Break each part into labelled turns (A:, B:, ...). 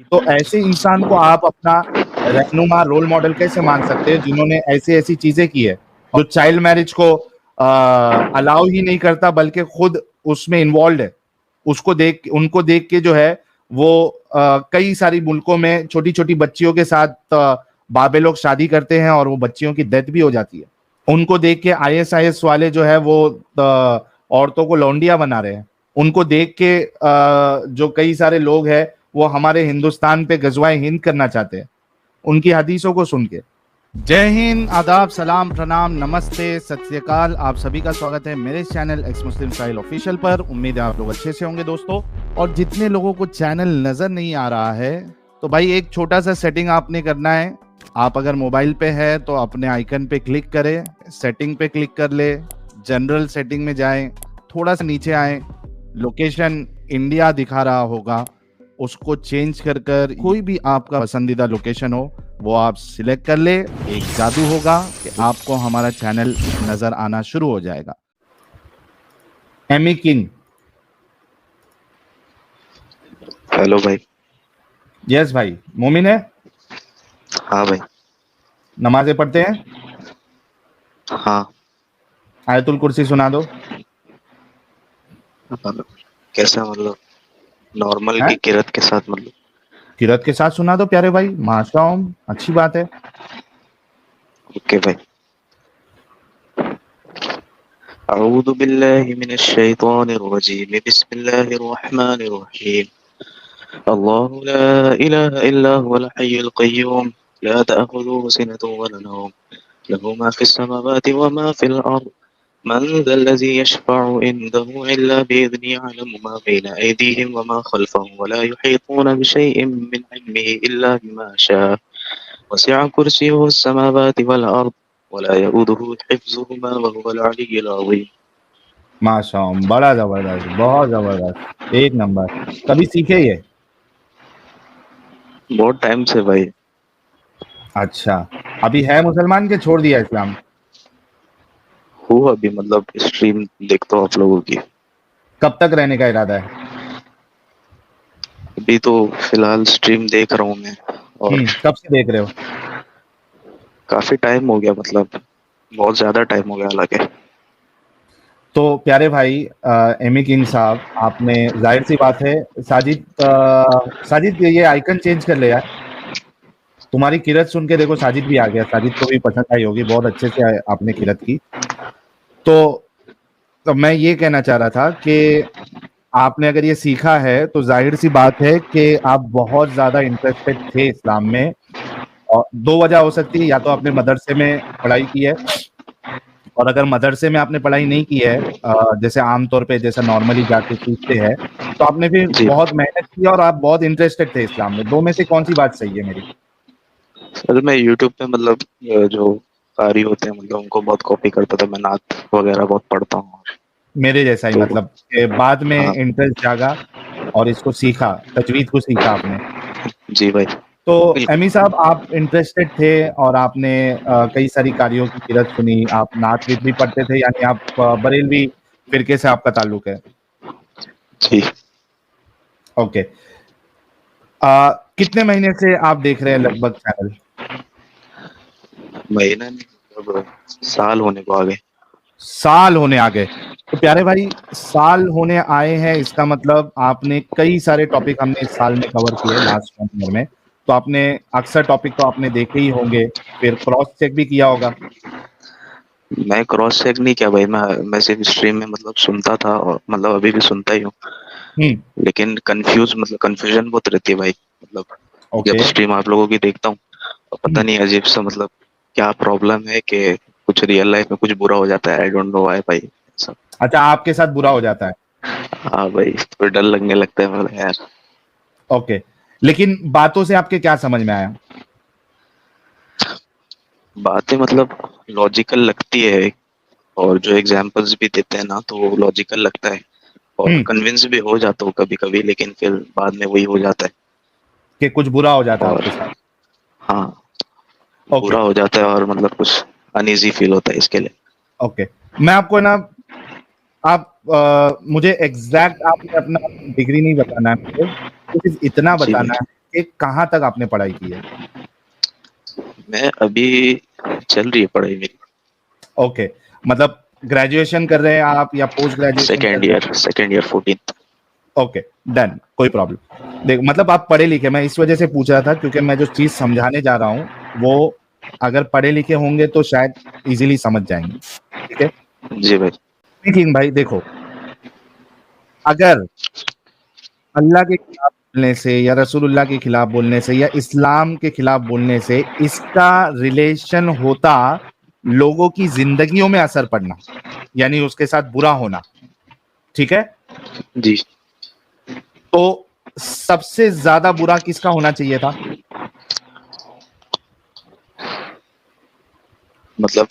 A: तो ऐसे इंसान को आप अपना रहनुमा रोल मॉडल कैसे मान सकते हैं जिन्होंने ऐसी ऐसी चीजें की है, जो चाइल्ड मैरिज को अलाउ ही नहीं करता बल्कि खुद उसमें इन्वॉल्व है। उसको देख उनको देख के जो है वो कई सारी मुल्कों में छोटी छोटी बच्चियों के साथ बाबे लोग शादी करते हैं और वो बच्चियों की डेथ भी हो जाती है। उनको देख के आईएसआईएस वाले जो है वो औरतों को लौंडिया बना रहे हैं। उनको देख के जो कई सारे लोग हैं वो हमारे हिंदुस्तान पे गजवाए हिंद करना चाहते हैं उनकी हदीसों को सुन के। जय हिंद, आदाब, सलाम, प्रणाम, नमस्ते, सत श्री अकाल। आप सभी का स्वागत है मेरे चैनल एक्स मुस्लिम स्टाइल ऑफिशियल पर। उम्मीद है आप लोग अच्छे से होंगे दोस्तों। और जितने लोगों को चैनल नजर नहीं आ रहा है तो भाई एक छोटा सा सेटिंग आपने करना है। आप अगर मोबाइल पे है तो अपने आइकन पे क्लिक करें, सेटिंग पे क्लिक कर ले, जनरल सेटिंग में जाएं, थोड़ा सा नीचे आए, लोकेशन इंडिया दिखा रहा होगा, उसको चेंज कर कर कोई भी आपका पसंदीदा लोकेशन हो वो आप सिलेक्ट कर ले। एक जादू होगा कि आपको हमारा चैनल नजर आना शुरू हो जाएगा। Amy King.
B: हेलो भाई।
A: यस भाई। मोमिन है?
B: हाँ भाई।
A: नमाजें पढ़ते हैं?
B: हाँ।
A: आयतुल कुर्सी सुना दो।
B: कैसा मतलब? नॉर्मल
A: है?
B: की किरत के साथ मतलब?
A: किरत के साथ सुना दो प्यारे भाई। माशाअल्लाह, अच्छी बात है।
B: ओके भाई। अऊज़ु बिल्लाहि मिनश शैतानिर रजीम, बिस्मिल्लाहिर रहमानिर रहीम। अल्लाहु ला इलाहा इल्ला हुवल हय्युल क़य्यूम, ला तअख़ुज़ुहु सिनतुन वला नौम, लहु मा फ़िस समावाति व मा फ़िल अर्ज़, मन ज़ल्लज़ी यशफ़अु इंदहु इल्ला बिइज़निहि, यअलमु मा बैना अयदीहिम व मा ख़ल्फ़हुम, व ला युहीतूना बिशैइन मिन इल्मिहि इल्ला बिमा शाअ, वसिअ कुर्सियुहु अस्समावाति वल अर्ज़, व ला यऊदुहु हिफ़्ज़ुहुमा व हुवल अलिय्युल अज़ीम।
A: माशाअल्लाह, बड़ा जबरदस्त, बहुत जबरदस्त, एक नंबर। कभी सीखे ये?
B: बहुत टाइम से भाई।
A: अच्छा, अभी है मुसलमान के छोड़ दिया इस्लाम?
B: हूँ अभी मतलब स्ट्रीम देखता हूँ आप लोगों की।
A: कब तक रहने का इरादा है?
B: अभी तो फिलहाल स्ट्रीम देख रहा हूँ मैं। और
A: कब से देख रहे हो?
B: काफी टाइम हो गया, मतलब बहुत ज्यादा टाइम हो गया हालांकि।
A: तो प्यारे भाई एमी किंग साहब, आपने जाहिर सी बात है साजिद साजिद ये आइकन चेंज कर ले यार। तुम्हारी किरत सुन के देखो साजिद भी आ गया। साजिद को भी पसंद आई होगी, बहुत अच्छे से आपने किरत की। तो मैं ये कहना चाह रहा था कि आपने अगर ये सीखा है तो जाहिर सी बात है कि आप बहुत ज्यादा इंटरेस्टेड थे इस्लाम में। और दो वजह हो सकती है, या तो आपने मदरसे में पढ़ाई की है, और अगर मदरसे में आपने पढ़ाई नहीं की है जैसे आमतौर पे जैसा नॉर्मली जाके सीखते हैं, तो आपने फिर
B: जी
A: बहुत मेहनत की और आप बहुत इंटरेस्टेड थे इस्लाम में। दो में से कौन सी बात सही है मेरी?
B: सर, मैं यूट्यूब पे मतलब जो कारी होते हैं मतलब उनको बहुत कॉपी करता था। मैं नात वगैरह बहुत पढ़ता हूँ।
A: मेरे जैसा ही
B: तो
A: मतलब कि बाद में
B: हाँ।
A: इंटरेस्ट जागा और इसको सीखा, तजवीद को सीखा आपने।
B: जी भाई।
A: तो
B: बिल्कुल।
A: एमी साहब, आप इंटरेस्टेड थे और आपने कई सारी कारियों की किरत सुनी। आप नात वीत भी पढ़ते थे, यानी आप बरेलवी फिरके से आपका ताल्लुक है?
B: जी।
A: ओके। कितने महीने से आप देख रहे हैं लगभग चैनल?
B: महीना नहीं, मतलब साल होने को आ गए।
A: साल होने आ गए। तो प्यारे भाई, साल होने आए हैं इसका मतलब आपने कई सारे टॉपिक हमने इस साल में कवर किए लास्ट 1 ईयर में। तो आपने अक्सर टॉपिक तो आपने देखे ही होंगे, फिर क्रॉस चेक भी किया होगा।
B: मैं क्रॉस चेक नहीं किया भाई। मैं सिर्फ स्ट्रीम में मतलब सुनता था, और मतलब अभी भी सुनता ही हूँ।
A: हम्म।
B: लेकिन कंफ्यूजन बहुत रहती है भाई। मतलब जब
A: ओके।
B: स्ट्रीम आप लोगों की देखता हूँ तो पता नहीं अजीब सा मतलब क्या प्रॉब्लम है कि कुछ रियल लाइफ में कुछ बुरा हो जाता है। आई डोंट नो व्हाई भाई सब।
A: अच्छा, आपके साथ बुरा हो जाता है?
B: हाँ भाई, तो डर लगने लगता है मतलब यार।
A: ओके, लेकिन बातों से आपके क्या समझ में आया?
B: बातें मतलब लॉजिकल लगती है, और जो एग्जांपल्स भी देते हैं ना तो वो लॉजिकल लगता है, और
A: हम्म।
B: कन्विंस भी हो जाता हूँ कभी कभी, लेकिन फिर बाद में वही हो जाता है।
A: कि कुछ बुरा हो जाता है
B: और
A: आपके साथ?
B: हाँ,
A: ओके।
B: बुरा हो जाता है और मतलब कुछ अनईजी फील होता है इसके लिए।
A: ओके, मैं आपको ना, आप मुझे एग्जैक्ट आपने अपना डिग्री नहीं बताना है मुझे, तो सिर्फ इतना
B: जी
A: बताना
B: भाई।
A: है के कहाँ तक आपने पढ़ाई की है?
B: मैं अभी चल रही है पढ़ाई मेरी,
A: ओके, मतलब ग्रेजुएशन कर रहे हैं आप या पोस्ट ग्रेजुएशन कर रहे हैं?
B: Second year 14th।
A: Okay, done, कोई प्रॉब्लम। देख, मतलब आप पढ़े लिखे, मैं इस वजह से पूछ रहा था क्योंकि मैं जो चीज समझाने जा रहा हूँ वो अगर पढ़े लिखे होंगे तो शायद इजीली समझ जाएंगे। ठीक है
B: जी भाई।
A: किंग भाई, देखो, अगर अल्लाह के खिलाफ बोलने से या रसूलुल्लाह के खिलाफ बोलने से या इस्लाम के खिलाफ बोलने से इसका रिलेशन होता लोगों की जिंदगियों में असर पड़ना, यानी उसके साथ बुरा होना, ठीक है,
B: जी।
A: तो सबसे ज्यादा बुरा किसका होना चाहिए था?
B: मतलब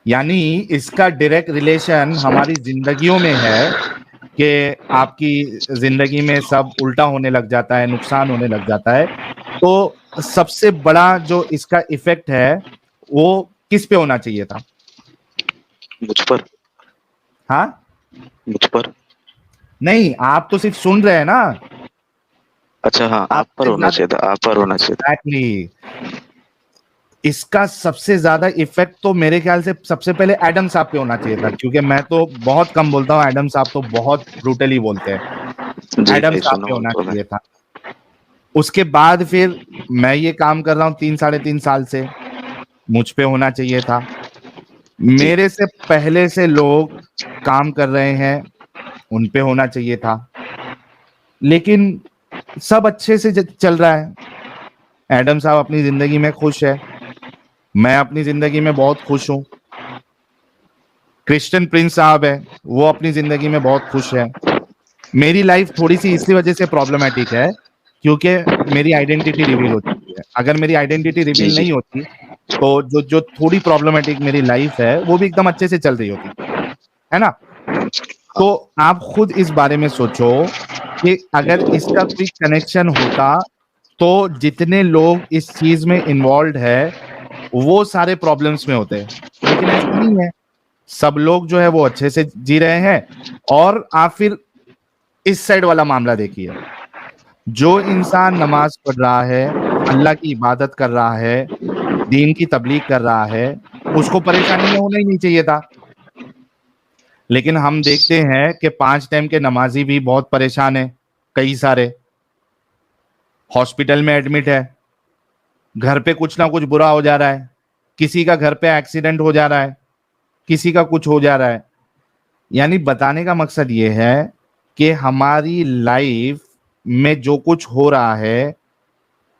A: यानी इसका डायरेक्ट रिलेशन हमारी जिंदगियों में है कि आपकी जिंदगी में सब उल्टा होने लग जाता है, नुकसान होने लग जाता है, तो सबसे बड़ा जो इसका इफेक्ट है वो किस पे होना चाहिए था?
B: मुझ पर।
A: हाँ,
B: मुझ पर।
A: नहीं, आप तो सिर्फ सुन रहे हैं ना।
B: अच्छा, हाँ, आप पर
A: आपसे
B: होना
A: ज्यादा,
B: चाहिए था, आप पर होना चाहिए था।
A: एग्जैक्टली, इसका सबसे ज्यादा इफेक्ट तो मेरे ख्याल से सबसे पहले एडम साहब पे होना चाहिए था, क्योंकि मैं तो बहुत कम बोलता हूँ, एडम साहब तो बहुत ब्रूटली बोलते हैं।
B: जी
A: एडम
B: भाई,
A: साहब
B: सुना
A: पे
B: हूँ
A: होना
B: तो मैं।
A: चाहिए था। उसके बाद फिर मैं ये काम कर रहा हूँ 3 साढ़े 3 साल से, मुझ पे होना चाहिए था।
B: जी।
A: मेरे से पहले से लोग काम कर रहे हैं, उन पे होना चाहिए था, लेकिन सब अच्छे से चल रहा है। एडम साहब अपनी जिंदगी में खुश है, मैं अपनी जिंदगी में बहुत खुश हूं। क्रिश्चियन प्रिंस साहब है, वो अपनी जिंदगी में बहुत खुश है। मेरी लाइफ थोड़ी सी इसी वजह से प्रॉब्लमेटिक है क्योंकि मेरी आइडेंटिटी रिवील हो चुकी है। अगर मेरी आइडेंटिटी
B: जी।
A: रिवील
B: जी।
A: नहीं होती तो जो जो थोड़ी प्रॉब्लमेटिक मेरी लाइफ है वो भी एकदम अच्छे से चल रही होती, है ना? तो आप खुद इस बारे में सोचो कि अगर इसका कोई कनेक्शन होता तो जितने लोग इस चीज में इन्वॉल्व है वो सारे प्रॉब्लम्स में होते, लेकिन ऐसा नहीं है। सब लोग जो है वो अच्छे से जी रहे हैं। और आप फिर इस साइड वाला मामला देखिए, जो इंसान नमाज पढ़ रहा है, अल्लाह की इबादत कर रहा है, दीन की तबलीग कर रहा है, उसको परेशानी में होना ही नहीं चाहिए था। लेकिन हम देखते हैं कि 5 टाइम के नमाजी भी बहुत परेशान है, कई सारे हॉस्पिटल में एडमिट है, घर पे कुछ ना कुछ बुरा हो जा रहा है, किसी का घर पे एक्सीडेंट हो जा रहा है, किसी का कुछ हो जा रहा है। यानी बताने का मकसद ये है कि हमारी लाइफ में जो कुछ हो रहा है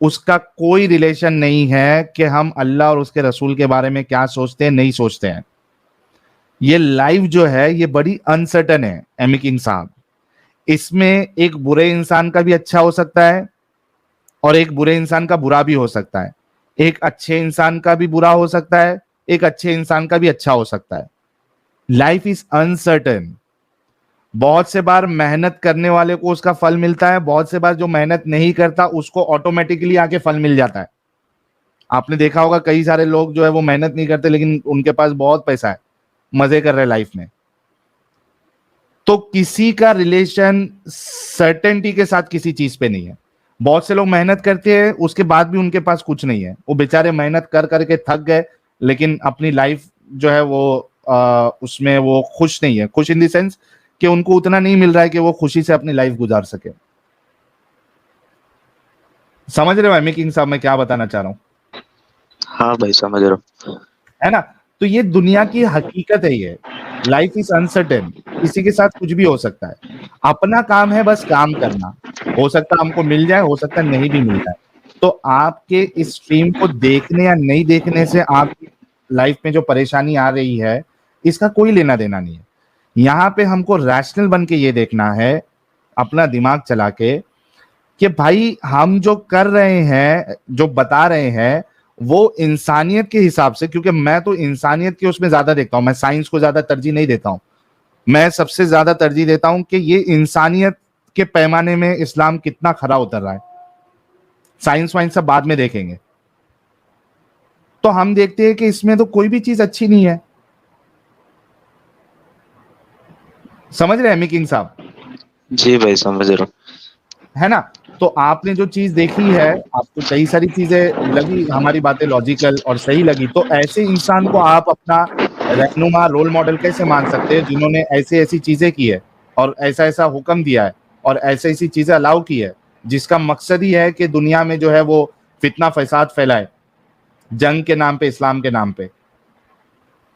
A: उसका कोई रिलेशन नहीं है कि हम अल्लाह और उसके रसूल के बारे में क्या सोचते हैं, नहीं सोचते हैं। ये लाइफ जो है ये बड़ी अनसर्टन है एमी किंग साहब। इसमें एक बुरे इंसान का भी अच्छा हो सकता है और एक बुरे इंसान का बुरा भी हो सकता है। एक अच्छे इंसान का भी बुरा हो सकता है, एक अच्छे इंसान का भी अच्छा हो सकता है। Life is uncertain. बहुत से बार मेहनत करने वाले को उसका फल मिलता है, बहुत से बार जो मेहनत नहीं करता उसको ऑटोमेटिकली आके फल मिल जाता है। आपने देखा होगा कई सारे लोग जो है वो मेहनत नहीं करते लेकिन उनके पास बहुत पैसा है, मजे कर रहे हैं लाइफ में। तो किसी का रिलेशन सर्टेनिटी के साथ किसी चीज पे नहीं है। बहुत से लोग मेहनत करते हैं उसके बाद भी उनके पास कुछ नहीं है, वो बेचारे मेहनत कर करके थक गए लेकिन अपनी लाइफ जो है वो उसमें वो खुश नहीं है। खुश इन द सेंस कि उनको उतना नहीं मिल रहा है कि वो खुशी से अपनी लाइफ गुजार सके। समझ रहे हो एमी किंग साहब मैं क्या बताना चाह रहा हूं?
B: हाँ भाई, समझ रहा हूँ।
A: है ना? तो ये दुनिया की हकीकत है। ये लाइफ इज अनसर्टेन, किसी के साथ कुछ भी हो सकता है। अपना काम है बस काम करना। हो सकता है हमको मिल जाए, हो सकता है नहीं भी मिल जाए। तो आपके इस स्ट्रीम को देखने या नहीं देखने से आपकी लाइफ में जो परेशानी आ रही है इसका कोई लेना देना नहीं है। यहाँ पे हमको रैशनल बन के ये देखना है, अपना दिमाग चला के, कि भाई हम जो कर रहे हैं, जो बता रहे हैं, वो इंसानियत के हिसाब से, क्योंकि मैं तो इंसानियत के उसमें ज्यादा देखता हूं, मैं साइंस को ज्यादा तरजीह नहीं देता हूं। मैं सबसे ज्यादा तरजीह देता हूं कि ये इंसानियत के पैमाने में इस्लाम कितना खरा उतर रहा है। साइंस वाइंस सब बाद में देखेंगे। तो हम देखते हैं कि इसमें तो कोई भी चीज अच्छी नहीं है। समझ रहे हैं एमी किंग साहब?
B: जी भाई, समझ रहा हूँ।
A: है ना? तो आपने जो चीज देखी है, आपको कई सारी चीजें लगी, हमारी बातें लॉजिकल और सही लगी, तो ऐसे इंसान को आप अपना रहनुमा रोल मॉडल कैसे मान सकते हैं जिन्होंने ऐसी ऐसी चीजें की है और ऐसा ऐसा हुक्म दिया है और ऐसी ऐसी चीजें अलाउ की है जिसका मकसद ही है कि दुनिया में जो है वो फितना फसाद फैलाए, जंग के नाम पे, इस्लाम के नाम पे।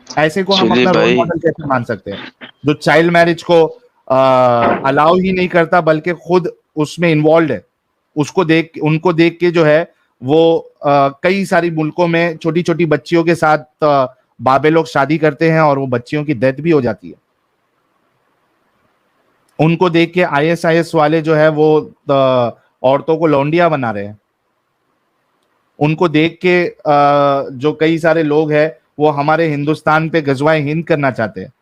A: ऐसे को हम
B: चलिए
A: अपना रोल
B: भाई,
A: मॉडल कैसे मान सकते हैं जो चाइल्ड मैरिज को अलाउ ही नहीं करता बल्कि खुद उसमें इन्वॉल्व है। उसको देख, उनको देख के जो है वो कई सारी मुल्कों में छोटी छोटी बच्चियों के साथ बाबे लोग शादी करते हैं और वो बच्चियों की डेथ भी हो जाती है। उनको देख के आईएसआईएस वाले जो है वो औरतों को लौंडिया बना रहे हैं। उनको देख के जो कई सारे लोग हैं वो हमारे हिंदुस्तान पे गजवाए हिंद करना चाहते हैं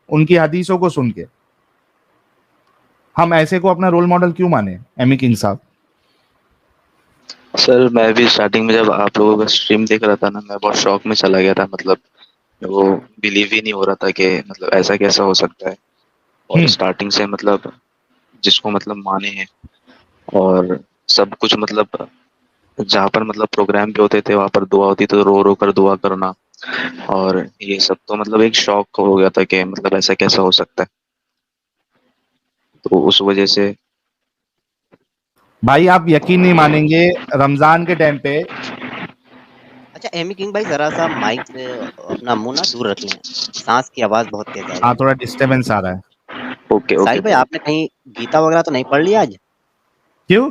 A: उनकी हदीसों को सुन के। हम ऐसे को अपना रोल मॉडल क्यों माने एमी किंग साहब?
B: सर मैं भी स्टार्टिंग में जब आप लोगों का स्ट्रीम देख रहा था ना, मैं बहुत शॉक में चला गया था। मतलब वो बिलीव ही नहीं हो रहा था कि मतलब ऐसा कैसा हो सकता है। और
A: हम्म।
B: स्टार्टिंग से मतलब जिसको मतलब माने हैं और सब कुछ, मतलब जहाँ पर मतलब प्रोग्राम भी होते थे वहां पर दुआ होती तो रो रो कर दुआ करना, और ये सब तो मतलब एक शौक हो गया था कि मतलब ऐसा कैसा हो सकता है। तो उस वजह से
A: भाई आप यकीन नहीं मानेंगे, रमजान के टाइम पे।
C: अच्छा एमी किंग भाई, जरा सा माइक से अपना मुंह ना दूर रख लें, सांस की आवाज बहुत तेज आ रही
A: हाँ,
C: है।
A: थोड़ा डिस्टरबेंस आ रहा है।
B: ओके ओके
C: साहिल भाई,
B: भाई।
C: आपने कहीं गीता वगैरह तो नहीं पढ़ लिया आज?
A: क्यों?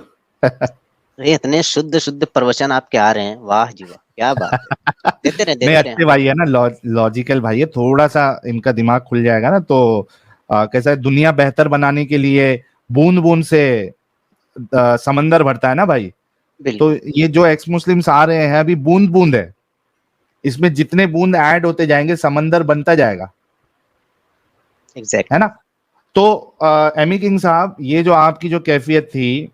C: ये इतने शुद्ध शुद्ध प्रवचन आपके आ रहे हैं, वाह जी वाह, क्या बात है। देते रहे
A: नहीं,
C: देते रहे।
A: अच्छे भाई है ना, लॉजिकल भाई है, थोड़ा सा इनका दिमाग खुल जाएगा ना तो कैसा है, दुनिया बेहतर बनाने के लिए बूंद बूंद से समंदर भरता है ना भाई। तो
C: बिल्कुल।
A: ये जो एक्स मुस्लिम्स आ रहे हैं अभी बूंद बूंद है, इसमें जितने बूंद ऐड होते जाएंगे समंदर बनता जाएगा, है
C: एग्जैक्टली।
A: ना। तो एमी किंग साहब, ये जो आपकी जो कैफियत थी,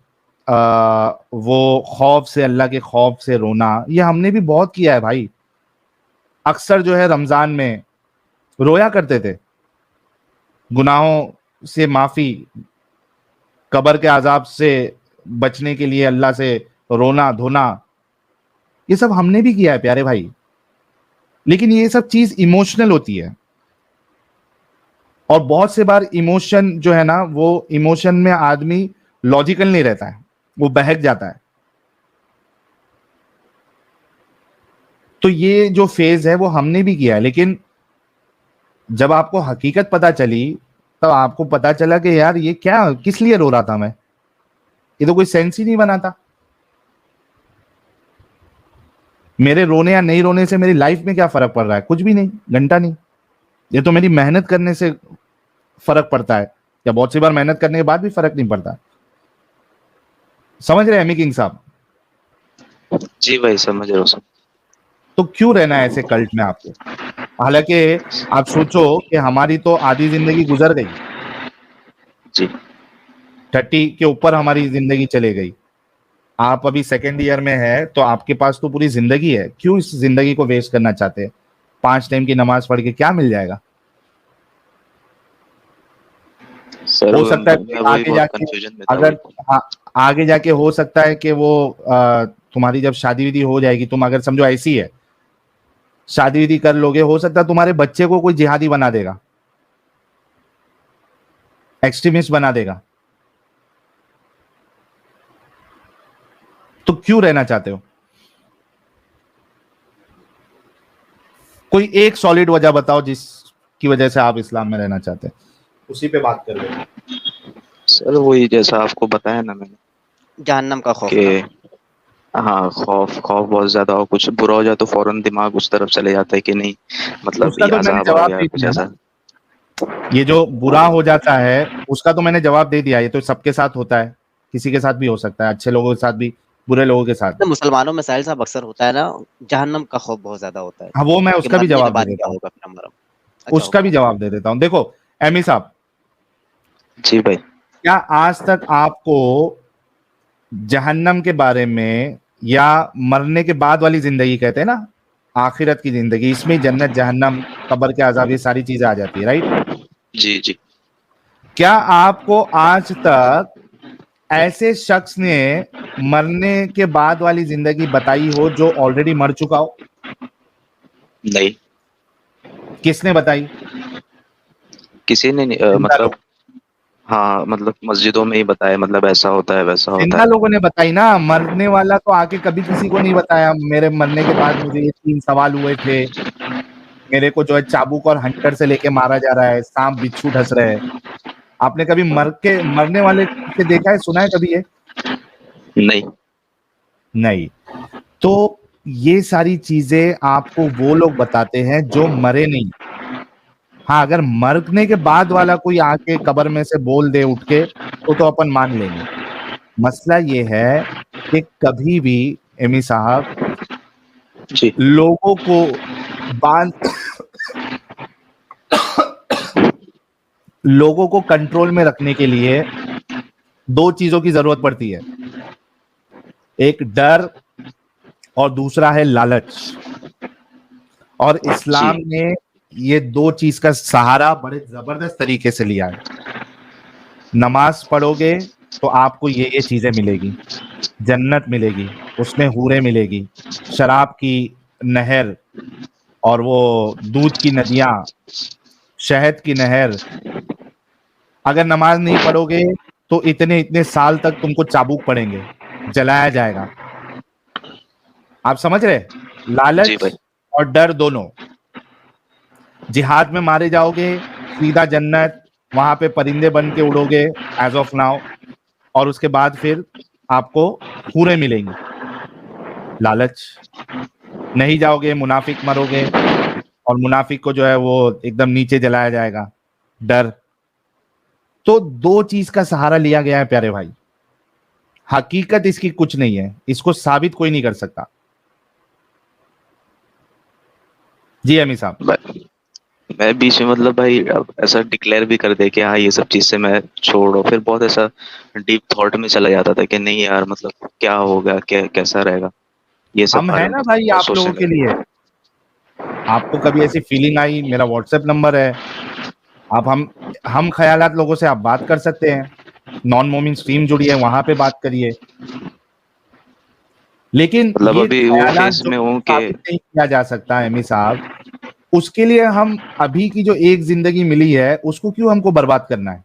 A: वो खौफ से, अल्लाह के खौफ से रोना, ये हमने भी बहुत किया है भाई। अक्सर जो है रमजान में रोया करते थे, गुनाहों से माफी, कब्र के अजाब से बचने के लिए अल्लाह से रोना धोना, ये सब हमने भी किया है प्यारे भाई। लेकिन ये सब चीज इमोशनल होती है और बहुत से बार इमोशन जो है ना, वो इमोशन में आदमी लॉजिकल नहीं रहता है, वो बहक जाता है। तो ये जो फेज है वो हमने भी किया है, लेकिन जब आपको हकीकत पता चली तब आपको पता चला कि यार ये क्या, किस लिए रो रहा था मैं, ये तो कोई सेंस ही नहीं बनाता। मेरे रोने या नहीं रोने से मेरी लाइफ में क्या फर्क पड़ रहा है? कुछ भी नहीं, घंटा नहीं। ये तो मेरी मेहनत करने से फर्क पड़ता है, या बहुत सी बार मेहनत करने के बाद भी फर्क नहीं पड़ता। समझ रहे हैं एमी किंग साहब?
B: जी भाई, समझ रहा हूँ सब।
A: तो क्यों रहना है ऐसे कल्ट में आपको? हालांकि आप सोचो कि हमारी तो आधी जिंदगी गुजर गई,
B: जी
A: 30 के ऊपर हमारी जिंदगी चले गई। आप अभी सेकेंड ईयर में है तो आपके पास तो पूरी जिंदगी है, क्यों इस जिंदगी को वेस्ट करना चाहते हैं? 5 टाइम की नमाज पढ़ के क्या मिल जाएगा?
B: सर,
A: हो सकता है
B: मैं
A: कि
B: वही
A: आगे
B: बहुत
A: जाके,
B: कंफ्यूजन में था
A: अगर,
B: बिल्कुल।
A: हाँ, आगे जाके हो सकता है कि वो तुम्हारी जब शादी विधि हो जाएगी, तुम अगर समझो ऐसी है, शादी विधि कर लोगे, हो सकता है तुम्हारे बच्चे को कोई जिहादी बना देगा, एक्सट्रीमिस्ट बना देगा। तो क्यों रहना चाहते हो? कोई एक सॉलिड वजह बताओ जिसकी वजह से आप इस्लाम में रहना चाहते हैं, उसी पे बात कर लो।
B: सर वही जैसा आपको बताया ना मैंने
C: जहन्नम का खौफ ना।
B: कि हाँ, खौफ खौफ बहुत ज्यादा हो, कुछ बुरा हो जाए तो फौरन दिमाग उस तरफ चले जाता है कि नहीं, मतलब
A: उसका
B: ये
A: तो मैंने
B: अजाब आ
A: जवाब
B: गया
A: दे
B: कुछ
A: दिया ना,
B: ऐसा।
A: ये जो बुरा हो जाता है उसका तो मैंने जवाब दे दिया। ये तो सबके साथ होता है, किसी के साथ भी हो सकता है, अच्छे लोगों के साथ भी, बुरे लोगों के साथ
C: तो
A: भी।
C: मुसलमानों में साहिल साहब अक्सर होता है ना, जहन्नम का खौफ बहुत ज्यादा होता है
A: हाँ, वो मैं
C: कि
A: उसका भी
C: मरने के
A: जवाब दे
C: बाद
A: देता
C: क्या
A: हूँ,
C: होगा, फिर हम मरम। अच्छा,
A: उसका भी
C: हुक्म।
A: जवाब दे देता हूँ। देखो एमी साहब,
B: जी भाई।
A: क्या आज तक आपको जहन्नम के बारे में, या मरने के बाद वाली जिंदगी कहते हैं ना, आखिरत की जिंदगी, इसमें जन्नत जहन्नम कब्र के अजाब ये सारी चीजें आ जाती है, राइट?
B: जी जी।
A: क्या आपको आज तक ऐसे शख्स ने मरने के बाद वाली जिंदगी बताई हो जो ऑलरेडी मर चुका हो?
B: नहीं,
A: किसने बताई?
B: किसी ने नहीं,
A: जिंदा
B: मतलब
A: लोग,
B: हाँ, मतलब मस्जिदों में ही बताया, मतलब ऐसा होता है वैसा होता
A: जिंदा
B: है।
A: लोगों ने बताई ना। मरने वाला तो आके कभी किसी को नहीं बताया, मेरे मरने के बाद मुझे ये 3 सवाल हुए थे, मेरे को जो है चाबुक और हंटर से लेके मारा जा रहा है, सांप बिच्छू ढस रहे हैं। आपने कभी मरने वाले से देखा है, सुना है कभी ये?
B: नहीं।
A: नहीं। तो ये सारी चीजें आपको वो लोग बताते हैं जो मरे नहीं। हाँ, अगर मरने के बाद वाला कोई आके कब्र में से बोल दे उठ के, तो अपन मान लेंगे। मसला ये है कि कभी भी एमी साहब
B: जी।
A: लोगों को बांध लोगों को कंट्रोल में रखने के लिए 2 चीजों की जरूरत पड़ती है। एक डर और दूसरा है लालच। और इस्लाम
B: जी।
A: ने ये 2 चीज का सहारा बड़े जबरदस्त तरीके से लिया है। नमाज पढ़ोगे तो आपको ये चीजें मिलेगी, जन्नत मिलेगी, उसमें हूरें मिलेगी, शराब की नहर और वो दूध की नदियां, शहद की नहर। अगर नमाज नहीं पढ़ोगे तो इतने इतने साल तक तुमको चाबुक पड़ेंगे, जलाया जाएगा। आप समझ रहे?
B: जी
A: लालच
B: भाई।
A: और डर दोनों। जिहाद में मारे जाओगे, सीधा जन्नत, वहां पे परिंदे बन के उड़ोगे एज ऑफ नाउ, और उसके बाद फिर आपको हूरें मिलेंगी। लालच। नहीं जाओगे, मुनाफिक मरोगे, और मुनाफिक को जो है वो एकदम नीचे जलाया जाएगा। डर। तो 2 चीज का सहारा लिया गया है प्यारे भाई। हकीकत इसकी कुछ नहीं है, इसको साबित कोई नहीं कर सकता। जी अमी साहब।
B: मैं बीच में मतलब भाई अब ऐसा डिक्लेयर भी कर दे कि हाँ ये सब चीज से मैं छोड़ो, फिर बहुत ऐसा डीप थॉट में चला जाता था कि नहीं यार, मतलब क्या होगा, क्या कैसा रहेगा, ये सब
A: हम
B: बारे
A: है
B: में
A: ना
B: मतलब
A: भाई
B: बहुत
A: आप
B: सोचने
A: लोगों के
B: लगा।
A: लिए। आपको कभी ऐसी फीलिंग आई, मेरा व्हाट्सएप नंबर है, आप हम ख्यालात लोगों से आप बात कर सकते हैं। नॉन मोमिन स्ट्रीम जुड़ी है, वहां पे बात करिए। लेकिन
B: मतलब
A: ये
B: अभी वो
A: ख्यालात
B: फेज
A: जो
B: में हूँ कि
A: साबित नहीं किया जा सकता है एमी साहब, उसके लिए हम अभी की जो एक जिंदगी मिली है उसको क्यों हमको बर्बाद करना है?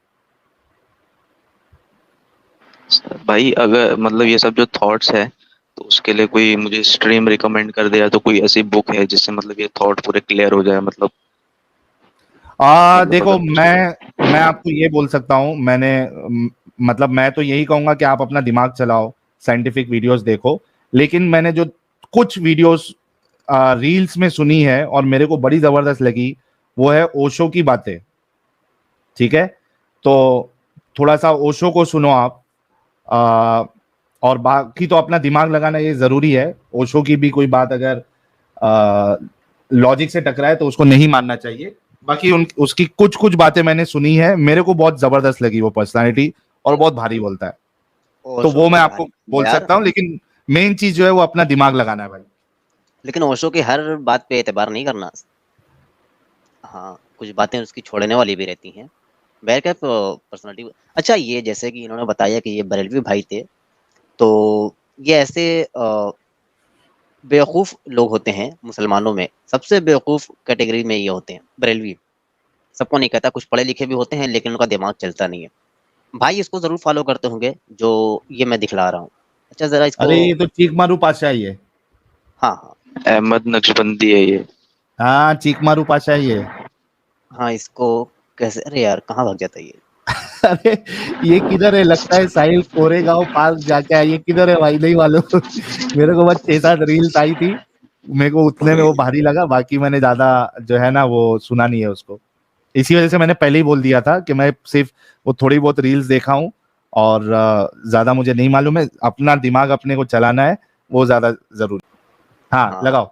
B: भाई अगर मतलब ये सब जो थॉट्स है, तो उसके लिए कोई मुझे स्ट्रीम रिकमेंड कर दे, या तो कोई ऐसी बुक है जिससे मतलब ये थॉट पूरे क्लियर हो जाए, मतलब
A: देखो,
B: अगर कुछ है।
A: मैं आपको ये बोल सकता हूँ, मतलब मैं तो यही कहूंगा कि आप अपना दिमाग चलाओ, साइंटिफिक वीडियोस देखो। लेकिन मैंने जो कुछ वीडियोस रील्स में सुनी है और मेरे को बड़ी जबरदस्त लगी, वो है ओशो की बातें। ठीक है? तो थोड़ा सा ओशो को सुनो आप। आ, और बाकी तो अपना दिमाग लगाना ये जरूरी है। ओशो की भी कोई बात अगर लॉजिक से टकराए तो उसको नहीं मानना चाहिए। बाकी उसकी कुछ कुछ बातें मैंने सुनी है, मेरे को बहुत जबरदस्त लगी वो पर्सनालिटी, और बहुत भारी बोलता है। तो
C: ओशो
A: वो
C: के
A: मैं आपको
C: भाई
A: बोल
C: यार,
A: सकता हूँ, लेकिन मेन चीज जो है वो अपना दिमाग लगाना है भाई।
C: लेकिन ओशो की हर बात पे एतबार नहीं करना। हाँ, कुछ बातें उसकी छोड़ने वाली भी रहती हैं। बहरकैफ पर्सनालिटी। अच्छा, ये जैसे कि इन्होंने बताया कि ये बरेलवी भाई थे, तो ये ऐसे बेवकूफ़ लोग होते हैं मुसलमानों में, सबसे बेवकूफ़ कैटेगरी में ये होते हैं बरेलवी। सबको नहीं कहता, कुछ पढ़े लिखे भी होते हैं लेकिन उनका दिमाग चलता नहीं है। भाई इसको ज़रूर फ़ॉलो करते होंगे जो ये मैं दिखला रहा हूँ। अच्छा ज़रा इसको।
A: अरे ये तो चीक मारू पाशाही है।
C: हाँ, हाँ।
B: अहमद नक्शबंदी है ये।
A: हाँ, चीक मारू पाशाही है।
C: हाँ, इसको कैसे, अरे यार कहाँ भाग जाता है ये?
A: अरे ये किधर है? लगता है साहिल कोरेगांव पार्क जाके आया। ये किधर है भाई? नहीं मालूम। मेरे को बस 6-7 रील्स आई थी, मेरे को उतने में वो भारी लगा, बाकी मैंने ज्यादा जो है ना वो सुना नहीं है उसको। इसी वजह से मैंने पहले ही बोल दिया था कि मैं सिर्फ वो थोड़ी बहुत रील्स देखा हूँ, और ज्यादा मुझे नहीं मालूम है। अपना दिमाग अपने को चलाना है, वो ज्यादा जरूरी। हाँ,
C: हाँ,
A: लगाओ।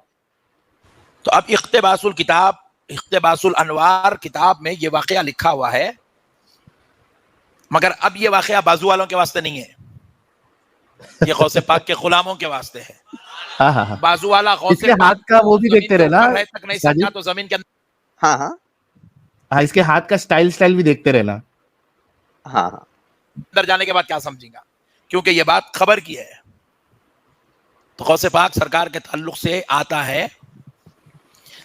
D: तो अब इख्तिबासुल किताब, इख्तिबासुल अनवार किताब में ये वाकया लिखा हुआ है, मगर अब ये वाकया बाजू वालों के वास्ते नहीं है, ये गौसे पाक के गुलामों के वास्ते है।
A: हाँ हाँ हाँ।
D: बाजू वाला
A: इसके
D: गौसे
A: हाथ
D: पाक
A: का वो भी
D: जमीन
A: देखते
D: के
A: रहना
D: ऊपर रह तक नहीं
A: साजिद।
D: समझा तो जमीन के अंदर।
C: हाँ, हाँ,
A: हाँ, इसके हाथ का स्टाइल स्टाइल भी देखते रहना।
C: हाँ, हाँ।
D: जाने के बाद क्या समझेगा। क्योंकि ये बात खबर की है। तो गौसे पाक सरकार के ताल्लुक से आता है,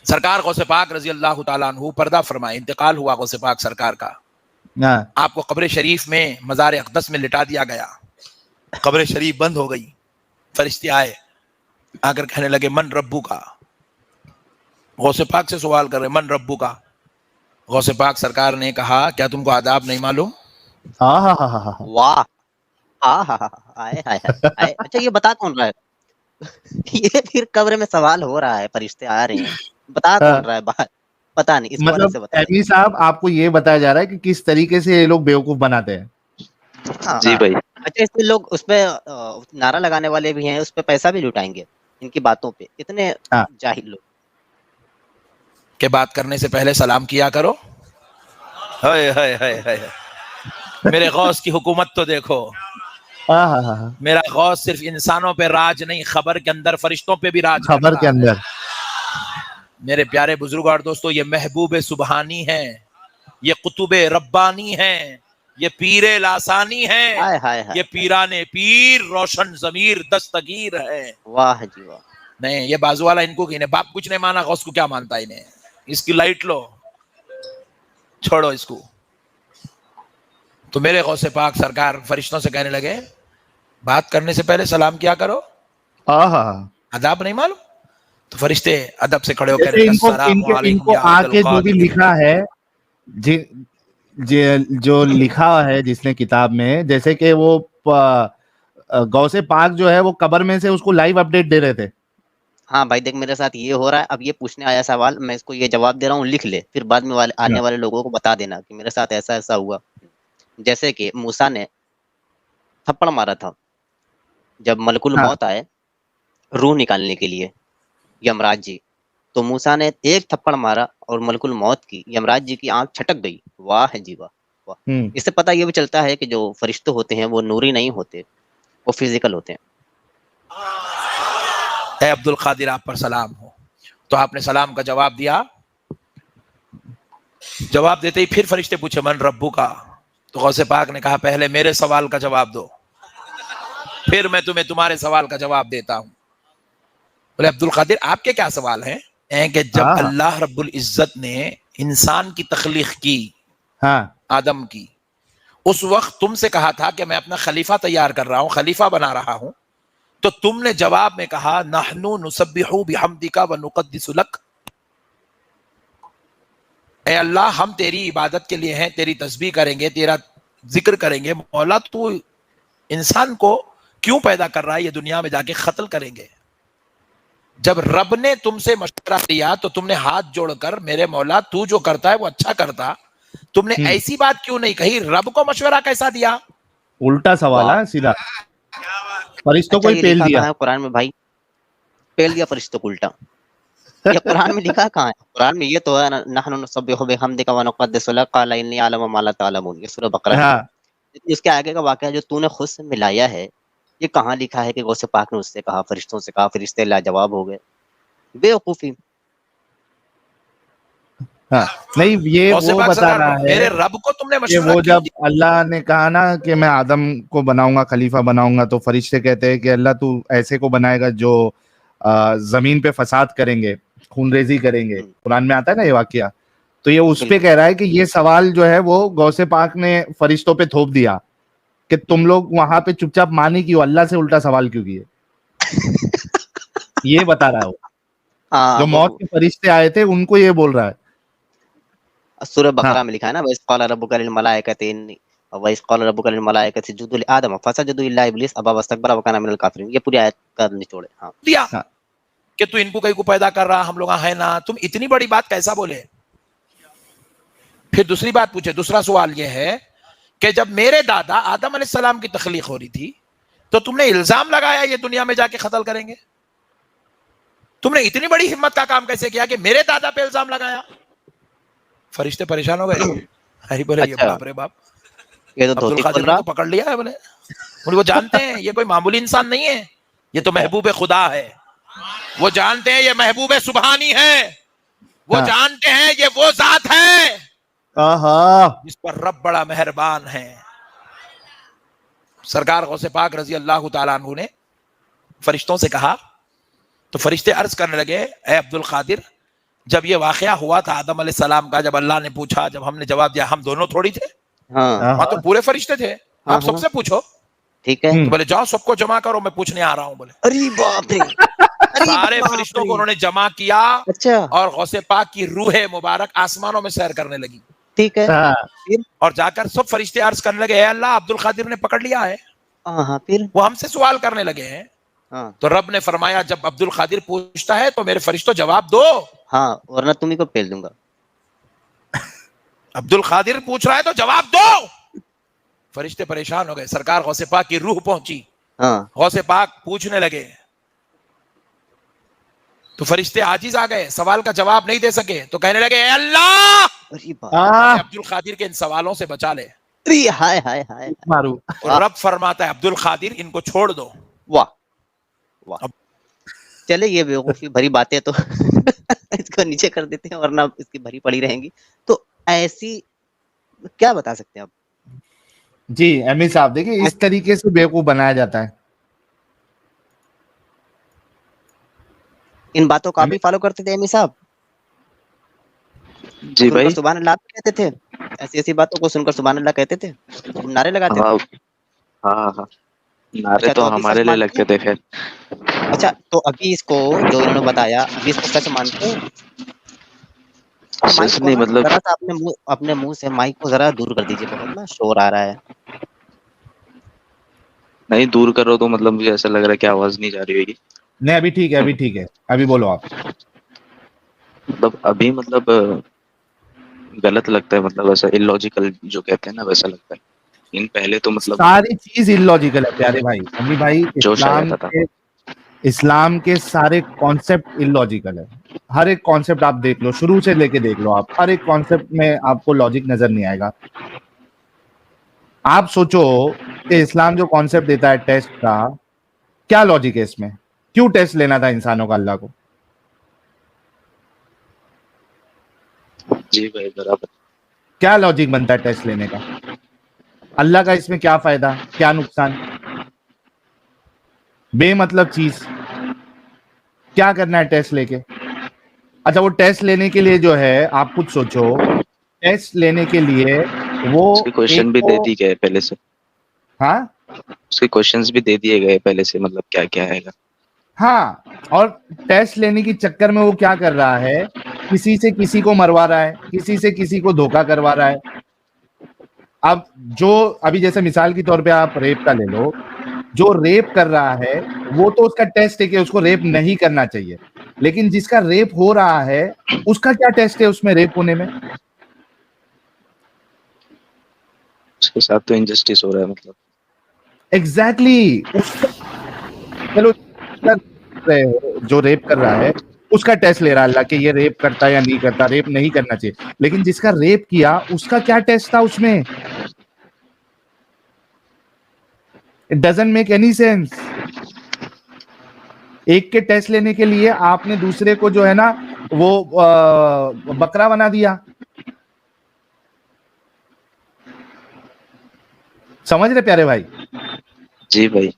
D: सरकार गौसे पाक रजी अल्लाह ताला अन्हु पर्दा फरमाए, इंतकाल हुआ गौसे पाक सरकार का।
A: हाँ,
D: आपको कब्र शरीफ में मज़ार अक़दस में लिटा दिया गया, कब्र शरीफ बंद हो गई। फरिश्ते आए, आकर कहने लगे मन रब्बू का। गौसे पाक से सवाल कर रहे मन रब्बू का। गौसे पाक सरकार ने कहा क्या तुमको आदाब नहीं मालूम?
A: हाँ, हाँ, हाँ, हाँ, हाँ,
C: वाह! हाय, हाय, हाय, हाय। अच्छा ये बता कौन रहा है? ये फिर कब्र में सवाल हो रहा है, फरिश्ते आ रहे हैं। बता कौन
A: हाँ।
C: रहा है बात? पता नहीं, इसको अलग
A: मतलब
C: से बताइए।
A: एमी साहब आपको ये बताया जा रहा है कि किस तरीके से ये लोग बेवकूफ बनाते हैं।
C: हाँ।
B: जी भाई।
C: अच्छा इसमें लोग उसपे नारा लगाने वाले भी हैं, उसपे पैसा भी लुटाएंगे इनकी बातों पे। इतने
A: हाँ।
C: जाहिल लोग।
D: के बात करने से पहले सलाम किया करो। हाय हाय हाय हाय, मेरे गौस की हुकूमत तो देखो।
A: हाँ, हाँ, हाँ, हाँ।
D: मेरा गौस सिर्फ इंसानों पे राज नहीं, खबर के अंदर फरिश्तों पे भी राज
A: खबर
D: करता
A: के अंदर।
D: है। मेरे प्यारे बुजुर्ग और दोस्तों, ये महबूब सुबहानी है, ये कुतुब रब्बानी है, ये पीरे लासानी है,
C: हाय हाय हाय।
D: ये पीराने पीर रोशन जमीर दस्तगीर है।
C: वाह जी वाह।
D: नहीं ये बाजू वाला इनको इन्हें बाप कुछ नहीं माना, गौस को क्या मानता है इन्हें? इसकी लाइट लो, छोड़ो इसको। तो मेरे गौसे पाक सरकार फरिश्तों से कहने लगे बात करने से पहले सलाम किया करो,
A: हाँ, हाँ, हाँ।
D: अदाब नहीं मालूम? तो फरिश्ते अदब से खड़े होकर
A: जैसे इनको आके जो भी लिखा है, जो लिखा है जिसने किताब में, जैसे कि वो गौसे पाक जो है वो कब्र में से उसको लाइव अपडेट दे रहे थे।
C: हाँ भाई देख मेरे साथ ये हो रहा है, अब ये पूछने आया सवाल, मैं इसको ये जवाब दे रहा हूँ, लिख ले, फिर बाद में आने वाले लोगों को बता देना कि मेरे साथ ऐसा ऐसा हुआ। जैसे कि मूसा ने थप्पड़ मारा था जब मलकुल
A: हाँ।
C: मौत आए रूह निकालने के लिए, यमराज जी, तो मूसा ने एक थप्पड़ मारा और मलकुल मौत की यमराज जी की आंख छटक गई। वाह जी वाह वाह। इससे पता ये भी चलता है कि जो फरिश्ते होते हैं वो नूरी नहीं होते, वो फिजिकल होते हैं।
D: अब्दुल कादिर आप पर सलाम हो। तो आपने सलाम का जवाब दिया। जवाब देते ही फिर फरिश्ते पूछे मन रब्बू का। तो गौसे पाक ने कहा पहले मेरे सवाल का जवाब दो, फिर मैं तुम्हें तुम्हारे सवाल का जवाब देता हूं। बोले अब्दुल कादिर आपके क्या सवाल हैं? कि जब अल्लाह रब्बुल इज्जत ने इंसान की तख्लीक की,
A: हाँ।
D: आदम की, उस वक्त तुमसे कहा था कि मैं अपना खलीफा तैयार कर रहा हूं, खलीफा बना रहा हूं, तो तुमने जवाब में कहा नहनु नुसब्बिहु बिहम्दिका व नुक़द्दिसु लक। ए अल्लाह हम तेरी इबादत के लिए हैं, तेरी तस्बीह करेंगे, तेरा जिक्र करेंगे। मौला तू इंसान को क्यों पैदा कर रहा है? ये दुनिया में जाके कत्ल करेंगे। जब रब ने तुमसे मशवरा दिया तो तुमने हाथ जोड़कर मेरे मौला तू जो करता है वो अच्छा करता, तुमने ऐसी बात क्यों नहीं कही? रब को मशवरा कैसा दिया?
A: उल्टा सवाल है सीधा, फरिश्तों को ही पेल दिया
C: कुरान में भाई, पेल दिया फरिश्तों को उल्टा। ये कुरान में लिखा कहाँ है? कुरान में ये तो है नहनु नुसब्बिहु बिहम्दिका व नुक़द्दिसु लक क़ाल इन्नी अअलमु मा ला तअलमून, ये सूरह बकरा है। इसके आगे का वाकया जो तूने खुद से मिलाया है, ये कहाँ लिखा है कि गौसे पाक ने उससे कहा, फरिश्तों से कहा, फरिश्ते लाजवाब हो गए? बेवकूफी।
A: हाँ, नहीं ये वो बता रहा है
D: मेरे रब को तुमने
A: कि वो जब अल्लाह ने कहा ना कि मैं आदम को बनाऊंगा, खलीफा बनाऊंगा, तो फरिश्ते कहते हैं कि अल्लाह तू ऐसे को बनाएगा जो जमीन पे फसाद करेंगे, खूनरेजी करेंगे। कुरान में आता है ना ये वाकया। तो ये उस पे कह रहा है कि ये सवाल जो है वो गौसे पाक ने फरिश्तों पे थोप दिया कि तुम लोग वहां पे चुपचाप माने क्यों, अल्लाह से उल्टा सवाल क्यों किए। ये बता रहा है वो जो मौत के फरिश्ते आए थे उनको ये बोल रहा है।
C: सूरह बकरा में लिखा है ना वइज़ क़ाल रब्बुका लिल मलाइकति इन्नी वइज़ क़ाल रब्बुका लिल मलाइकति इसजुदू लि आदम फसजदू इल्ला इब्लीस अबा वस्तकबरा व काना मिनल काफिरीन। ये पूरी आयत का निचोड़ है। हाँ
D: दिया कि तू इनको कहीं को पैदा कर रहा, हम लोग है ना, तुम इतनी बड़ी बात कैसा बोले? फिर दूसरी बात पूछे, दूसरा सवाल यह है कि जब मेरे दादा आदम अलैहिस्सलाम की तख्लीक हो रही थी तो तुमने इल्जाम लगाया ये दुनिया में जाके कत्ल करेंगे। तुमने इतनी बड़ी हिम्मत का काम कैसे किया कि मेरे दादा पे इल्जाम लगाया? फरिश्ते परेशान हो गए। अरे बोले ये बाप रे बाप,
C: ये तो
D: अब्दुल कादिर ने तो पकड़ लिया है। बोले वो जानते हैं ये कोई मामूली इंसान नहीं है, ये तो महबूब खुदा है। वो जानते हैं ये महबूब सुबहानी है, वो जानते हैं ये वो जात है जिस पर रब बड़ा मेहरबान है। सरकार गौसे पाक रजी अल्लाह तआला अन्हु ने फरिश्तों से कहा, तो फरिश्ते अर्ज करने लगे, ए अब्दुल कादिर, जब ये वाकया हुआ था आदम अलैहिस्सलाम का, जब अल्लाह ने पूछा, जब हमने जवाब दिया, हम दोनों थोड़ी थे,
C: हाँ
D: वहां तो पूरे फरिश्ते थे,
C: हाँ
D: आप सबसे पूछो।
C: ठीक है।
A: हम्म।
D: तो बोले जाओ सबको जमा करो, मैं पूछने आ रहा हूं। बोले
C: अरे बाप रे, अरे
D: सारे
C: बाप
D: फरिश्तों
C: रे।
D: को उन्होंने जमा किया
C: अच्छा
D: और गौसे पाक की रूह मुबारक आसमानों में सैर करने लगी।
C: ठीक है।
A: हाँ,
C: फिर
D: और जाकर सब फरिश्ते अर्ज करने लगे, ए अल्लाह, अब्दुल कादिर ने पकड़ लिया है।
C: हाँ फिर
D: वो हमसे सवाल करने लगे हैं।
C: हाँ
D: तो रब ने फरमाया, जब अब्दुल कादिर पूछता है तो मेरे फरिश्तों जवाब दो।
C: हाँ, वरना तुम्ही को फेल दूंगा।
D: अब्दुल कादिर पूछ रहा है तो जवाब दो। फरिश्ते परेशान हो गए, सरकार गौसे पाक की रूह पहुंची,
C: हाँ
D: गौसे पाक पूछने लगे, तो फरिश्ते आजिज आ गए, सवाल का जवाब नहीं दे सके, तो कहने लगे, ए अल्लाह,
C: अरे बाप
A: हाँ,
D: अब्दुल कादिर के इन सवालों से बचा ले।
C: रे, हाय हाय हाय।
A: मारू।
D: और रब फरमाता है, अब्दुल कादिर, इनको छोड़ दो।
C: वाह वाह।
D: अब-
C: चले, ये बेवकूफी भरी बातें तो इसको नीचे कर देते हैं, वरना इसकी भरी पड़ी रहेंगी। तो ऐसी क्या बता सकते हैं आप?
A: जी एमी साहब, देखिए इस तरीके से बेवकूफ बनाया जाता है।
C: इन बातों को आप भी फॉलो करते थे एमी साहब?
B: जी भाई।
C: सुनकर सुभान अल्लाह कहते थे? ऐसी ऐसी बातों को सुनकर सुभान अल्लाह कहते थे, नारे लगाते थे?
B: हाँ हाँ हाँ, नारे
C: अच्छा,
B: तो
C: तो अभी
B: हमारे
C: सच
B: लिए
C: मानते
B: लगते थे खैर।
C: अच्छा, तो अभी इसको जो इन्होंने बताया, अभी इसको सच मानते हैं? माइक
B: सच
C: को
B: नहीं
C: ना
B: मतलब,
C: जरा सा अपने मुंह से माइक को जरा दूर कर दीजिए, बहुत ना शोर आ रहा है।
B: नहीं दूर करो तो मतलब मुझे ऐसा लग रहा है कि आवाज नहीं जा रही होगी।
A: नहीं अभी ठीक है, अभी ठीक है, अभी बोलो आप।
B: मतलब अभी मतलब गलत लगता है, मतलब ऐसा इलॉजिकल जो कहते हैं ना, वैसा लगता है। इन पहले तो मतलब
A: सारी चीज इलॉजिकल है प्यारे भाई, अम्मी भाई।
B: जोश आ जाता था।
A: इस्लाम के सारे कॉन्सेप्ट इलॉजिकल है। हर एक कॉन्सेप्ट आप देख लो, शुरू से लेके देख लो आप, हर एक कॉन्सेप्ट में आपको लॉजिक नजर नहीं आएगा। आप सोचो कि इस्लाम जो कॉन्सेप्ट देता है टेस्ट का, क्या लॉजिक है इसमें? क्यों टेस्ट लेना था इंसानों का अल्लाह को?
B: जी भाई बराबर।
A: क्या लॉजिक बनता है टेस्ट लेने का? अल्लाह का इसमें क्या फायदा, क्या नुकसान? बेमतलब चीज, क्या करना है टेस्ट लेके? अच्छा, वो टेस्ट लेने के लिए जो है, आप खुद सोचो, टेस्ट लेने के लिए वो
B: उसके क्वेश्चन भी दे दिए गए पहले से।
A: हाँ
B: उसके क्वेश्चंस भी दे दिए गए पहले से, मतलब क्या क्या आएगा।
A: हाँ, और टेस्ट लेने के चक्कर में वो क्या कर रहा है, किसी से किसी को मरवा रहा है, किसी से किसी को धोखा करवा रहा है। अब जो अभी जैसे मिसाल के तौर पे आप रेप का ले लो, जो रेप कर रहा है वो तो उसका टेस्ट है कि उसको रेप नहीं करना चाहिए, लेकिन जिसका रेप हो रहा है उसका क्या टेस्ट है उसमें रेप होने में?
B: उसके साथ तो इनजस्टिस हो रहा है मतलब।
A: एग्जैक्टली चलो, जो रेप कर रहा है उसका टेस्ट ले रहा है अल्लाह कि ये रेप करता है या नहीं करता, रेप नहीं करना चाहिए, लेकिन जिसका रेप किया उसका क्या टेस्ट था उसमें? It doesn't make any sense. एक के टेस्ट लेने के लिए आपने दूसरे को जो है ना वो बकरा बना दिया। समझ रहे प्यारे भाई?
B: जी भाई।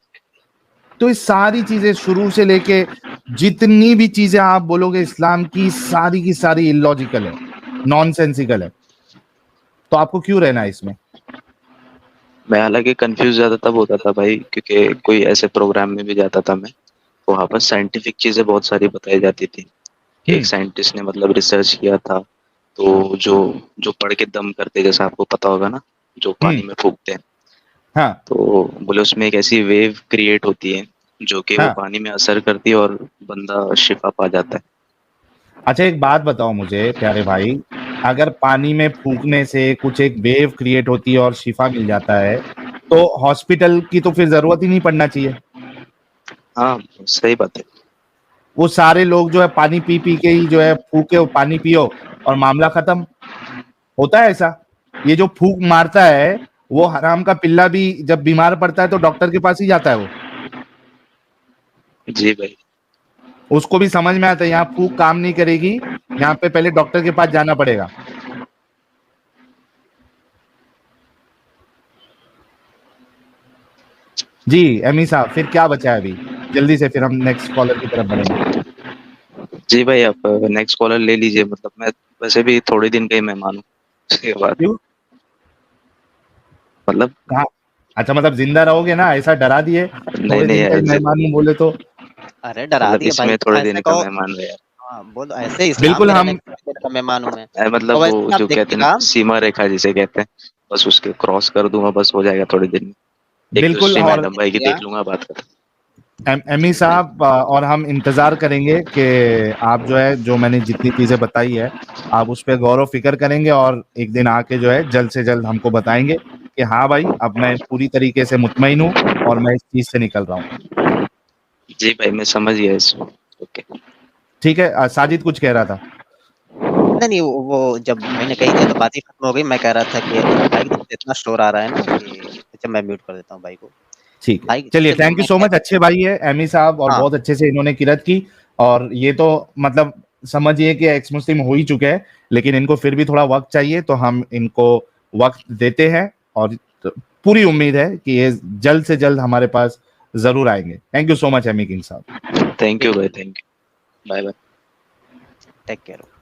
A: तो ये सारी चीजें शुरू से लेके जितनी भी चीजें आप बोलोगे इस्लाम की सारी इलॉजिकल है, नॉनसेंसिकल है। तो आपको क्यों रहना है इसमें?
B: मैं हालांकि कंफ्यूज ज्यादा तब होता था भाई, क्योंकि कोई ऐसे प्रोग्राम में भी जाता था मैं, तो वहाँ पर साइंटिफिक चीजें बहुत सारी बताई जाती थी। एक साइंटिस्ट ने मतलब रिसर्च किया था, तो जो जो पढ़ के दम करते, जैसा आपको पता होगा ना, जो पानी में फूकते हैं,
A: हाँ
B: तो बोले उसमें एक ऐसी वेव क्रिएट होती है जो कि वो
A: हाँ।
B: पानी में असर करती है और बंदा शिफा पा जाता है।
A: अच्छा एक बात बताओ मुझे प्यारे भाई, अगर पानी में फूकने से कुछ एक वेव क्रिएट होती है और शिफा मिल जाता है, तो हॉस्पिटल की तो फिर जरूरत ही नहीं पड़ना चाहिए।
B: हाँ सही बात है।
A: वो सारे लोग जो है पानी पी पी के ही जो है फूके, वो पानी पियो और मामला खत्म। होता है ऐसा? ये जो फूक मारता है वो हराम का पिल्ला भी जब बीमार पड़ता है तो डॉक्टर के पास ही जाता है। वो
B: जी भाई।
A: उसको भी समझ में आता है यहाँ फूक काम नहीं करेगी, यहाँ पे पहले डॉक्टर के पास जाना पड़ेगा। जी एमी साहब, फिर क्या बचा है अभी? जल्दी से फिर हम नेक्स्ट कॉलर की तरफ बढ़ेंगे।
B: जी भाई, आप नेक्स्ट कॉलर ले लीजिए। मतलब मैं वैसे भी थोड़े दिन का ही मेहमान हूँ। उसके बाद
A: क्यों?
B: मतलब
A: कहाँ? अच्छा, मतलब जिंदा रहोगे ना, ऐसा डरा दिए
B: नहीं
A: थोड़े
B: नहीं
A: दिन का ही
B: यार,
A: मेहमान हूँ बोले तो।
C: अरे डरा
B: मतलब
C: दिए भाई,
B: इसमें थोड़े
C: ऐसे
B: दिन का
C: कहो।
B: मेहमान हूँ यार।
C: हाँ बोलो, ऐसे इस्लाम
A: बिल्कुल
C: में रहने
A: हम
C: का थोड़ी देर का मेहमान हूँ मैं।
B: मतलब
C: तो
B: वो
C: वैसे आप
B: जो कहते हैं
C: देखिएगा।
B: ना, सीमा रेखा जिसे कहते हैं, बस उसके क्रॉस कर दूंगा, बस हो जाएगा थोड़ी दिन में। एक
A: बिल्कुल।
B: दूसरी
A: और
B: मैडम भाई की
C: देखिएगा।
B: देख लूंगा, बात कर।
A: एमी साहब, और हम इंतजार करेंगे कि आप जो है, जो मैंने जितनी चीजें बताई है, आप उस पर गौर व फिक्र करेंगे और एक दिन आके जो है जल्द से जल्द हमको बताएंगे कि हाँ भाई, अब मैं पूरी तरीके से मुतमईन हूँ और मैं इस चीज से निकल रहा हूँ।
B: जी भाई, मैं समझ गया इसको। ओके।
A: ठीक है। साजिद कुछ कह रहा था।
C: नहीं नहीं, वो जब मैंने कही थी तो बात ही खत्म हो गई। मैं कह रहा था कि भाई की तरफ से इतना शोर आ रहा है ना कि अच्छा मैं म्यूट कर देता हूँ भाई को।
A: ठीक है,
C: भाई
A: चलिए,
C: देखो
A: थैंक यू
C: मैं
A: सो
C: कह
A: मच। अच्छे भाई है एमी साहब, और
C: हाँ
A: बहुत अच्छे से इन्होंने किरत की। और ये तो मतलब समझिए कि एक्स मुस्लिम हो ही चुके हैं, लेकिन इनको फिर भी थोड़ा वक्त चाहिए, तो हम इनको वक्त देते हैं और पूरी उम्मीद है कि ये जल्द से जल्द हमारे पास जरूर आएंगे। Thank you so much Amy King साहब।
B: थैंक यू भाई,
C: बिल्कुल।
B: Thank you. Bye bye.
C: Take care.